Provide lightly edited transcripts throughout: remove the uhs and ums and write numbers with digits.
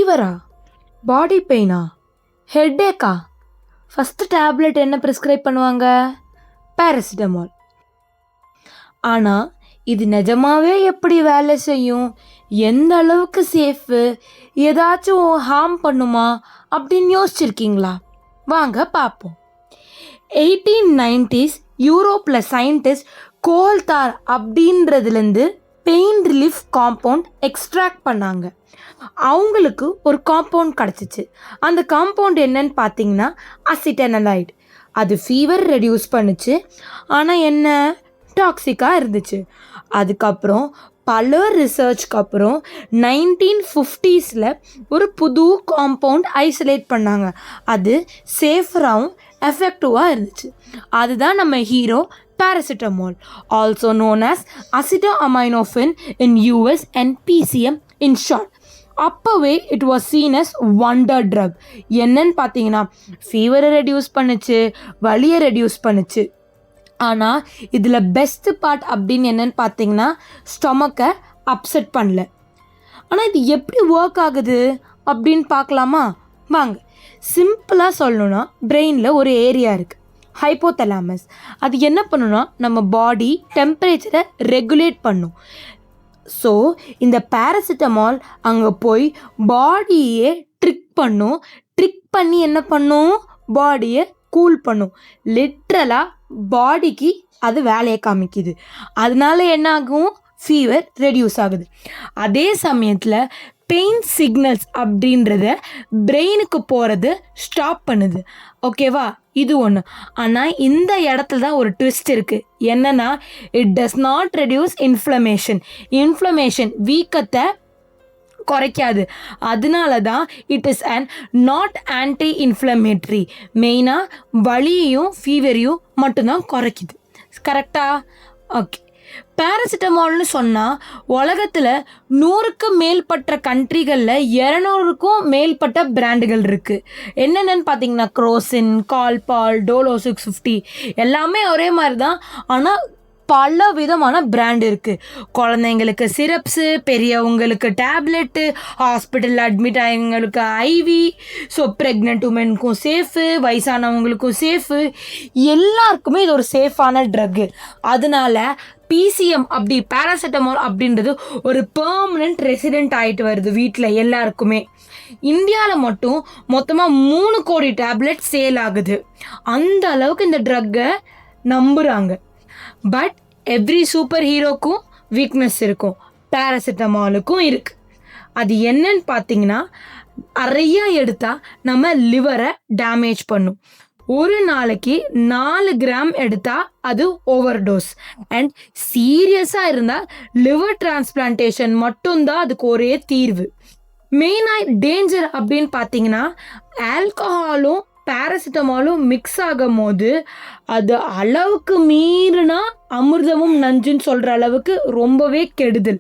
ஃபீவரா, பாடி பெயினா, ஹெட்டேக்கா? First tablet என்ன prescribe பண்ணுவாங்க? Paracetamol. ஆனால் இது நிஜமாவே எப்படி வேலை செய்யும், எந்த அளவுக்கு சேஃபு, ஏதாச்சும் ஹார்ம் பண்ணுமா அப்படின்னு யோசிச்சிருக்கீங்களா? வாங்க பார்ப்போம். 1890s யூரோப்பில் சயின்டிஸ்ட் கோல்தார் அப்படின்றதுலேருந்து பெயின் ரிலீஃப் காம்பவுண்ட் எக்ஸ்ட்ராக்ட் பண்ணாங்க. அவங்களுக்கு ஒரு காம்பவுண்ட் கிடச்சிச்சு. அந்த காம்பவுண்ட் என்னன்னு பார்த்தீங்கன்னா அசிட்டனலைட். அது ஃபீவர் ரெடியூஸ் பண்ணுச்சு, ஆனால் என்ன டாக்ஸிக்காக இருந்துச்சு. அதுக்கப்புறம் பல ரிசர்ச்க்கு அப்புறம் 1950s ஒரு புது காம்பவுண்ட் ஐசோலேட் பண்ணாங்க. அது சேஃபராகவும் எஃபெக்டிவாக இருந்துச்சு. அதுதான் நம்ம hero paracetamol, also known as acetaminophen in US and PCM in short. அப்போவே it was seen as wonder drug. என்னன்னு பார்த்தீங்கன்னா ஃபீவரை ரெடியூஸ் பண்ணுச்சு, வலியை ரெடியூஸ் பண்ணுச்சு. ஆனால் இதில் பெஸ்ட்டு பார்ட் அப்படின்னு என்னென்னு பார்த்தீங்கன்னா ஸ்டொமக்கை அப்செட் பண்ணல. ஆனால் இது எப்படி ஒர்க் ஆகுது அப்படின்னு பார்க்கலாமா? வாங்க. சிம்பிளாக சொல்லணுன்னா பிரெயினில் ஒரு ஏரியா இருக்குது, ஹைப்போதலாமஸ். அது என்ன பண்ணுன்னா நம்ம பாடி டெம்பரேச்சரை ரெகுலேட் பண்ணும். ஸோ இந்த பேராசிட்டமால் அங்கே போய் பாடியே ட்ரிக் பண்ணி என்ன பண்ணும், பாடியை கூல் பண்ணும். லிட்ரலாக பாடிக்கு அது வேலையை காமிக்குது. அதனால என்ன ஆகும், ஃபீவர் ரெடியூஸ் ஆகுது. அதே சமயத்தில் பெயின் சிக்னல்ஸ் அப்படின்றத பிரெயினுக்கு போகிறது ஸ்டாப் பண்ணுது. ஓகேவா? இது ஒன்று. ஆனால் இந்த இடத்துல தான் ஒரு ட்விஸ்ட் இருக்குது. என்னென்னா it does not reduce inflammation வீக்கத்தை குறைக்காது. அதனால தான் it is and not anti inflammatory. மெயினாக வலியையும் ஃபீவரையும் மட்டும்தான் குறைக்குது. கரெக்டா? ஓகே. பேராசிட்டமால்னு சொன்னால் உலகத்தில் 100க்கும் மேற்பட்ட கண்ட்ரிகளில் 200க்கும் மேற்பட்ட பிராண்டுகள் இருக்குது. என்னென்னு பார்த்தீங்கன்னா க்ரோசின், கால்பால், டோலோ 650 எல்லாமே ஒரே மாதிரி தான், ஆனால் பல விதமான பிராண்ட் இருக்குது. குழந்தைங்களுக்கு சிரப்ஸு, பெரியவங்களுக்கு டேப்லெட்டு, ஹாஸ்பிட்டலில் அட்மிட் ஆகியவங்களுக்கு ஐவி, ஸோ ப்ரெக்னென்ட் உமனுக்கும் சேஃபு, வயசானவங்களுக்கும் சேஃபு, எல்லாருக்குமே இது ஒரு சேஃபான ட்ரக்கு. அதனால PCM அப்படி பேராசிட்டமால் அப்படின்றது ஒரு பெர்மனன்ட் ரெசிடென்ட் ஆகிட்டு வருது வீட்டில் எல்லாருக்குமே. இந்தியாவில் மட்டும் மொத்தமாக 3 கோடி டேப்லெட் சேல் ஆகுது. அந்த அளவுக்கு இந்த ட்ரக்கை நம்புகிறாங்க. பட் எவ்ரி சூப்பர் ஹீரோக்கும் வீக்னஸ் இருக்கும், பேராசிட்டமாலுக்கும் இருக்குது. அது என்னன்னு பார்த்தீங்கன்னா நிறையா எடுத்தால் நம்ம லிவரை டேமேஜ் பண்ணும். ஒரு நாளைக்கு 4 கிராம் எடுத்தால் அது ஓவர் டோஸ். அண்ட் சீரியஸாக இருந்தால் லிவர் டிரான்ஸ்பிளான்டேஷன் மட்டும்தான் அதுக்கு ஒரே தீர்வு. மெயினாக டேஞ்சர் அப்படின்னு பார்த்தீங்கன்னா ஆல்கஹாலும் பேராசிட்டமாலும் மிக்ஸ் ஆகும் போது அது அளவுக்கு மீறினா அமிர்தமும் நஞ்சுன்னு சொல்கிற அளவுக்கு ரொம்பவே கெடுதல்.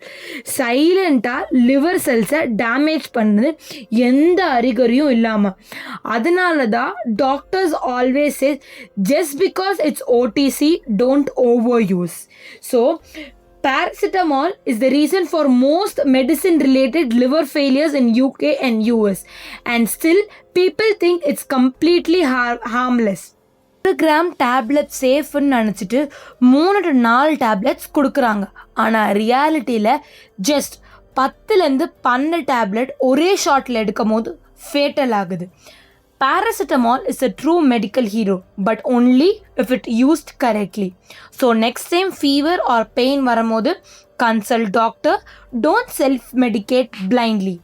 சைலண்ட்டாக லிவர் செல்ஸை டேமேஜ் பண்ணுது, எந்த அறிகுறியும் இல்லாமல். அதனால தான் doctors always say just because it's OTC don't over use. So paracetamol is the reason for most medicine related liver failures in UK and US, and still people think it's completely harmless. 1 gram tablet சேஃப்னு நினச்சிட்டு 3 to 4 tablets கொடுக்குறாங்க. ஆனால் ரியாலிட்டியில் just 10லேருந்து 12 tablet ஒரே ஷாட்டில் எடுக்கும் போது fatal ஆகுது. Paracetamol is a true medical hero, but only if it used correctly. So next time fever or pain varamodhu, consult doctor. Don't self-medicate blindly.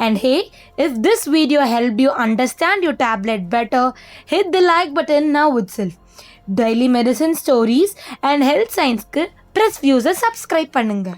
And hey, if this video helped you understand your tablet better, hit the like button now itself. Daily medicine stories and health science ku press views subscribe pannunga.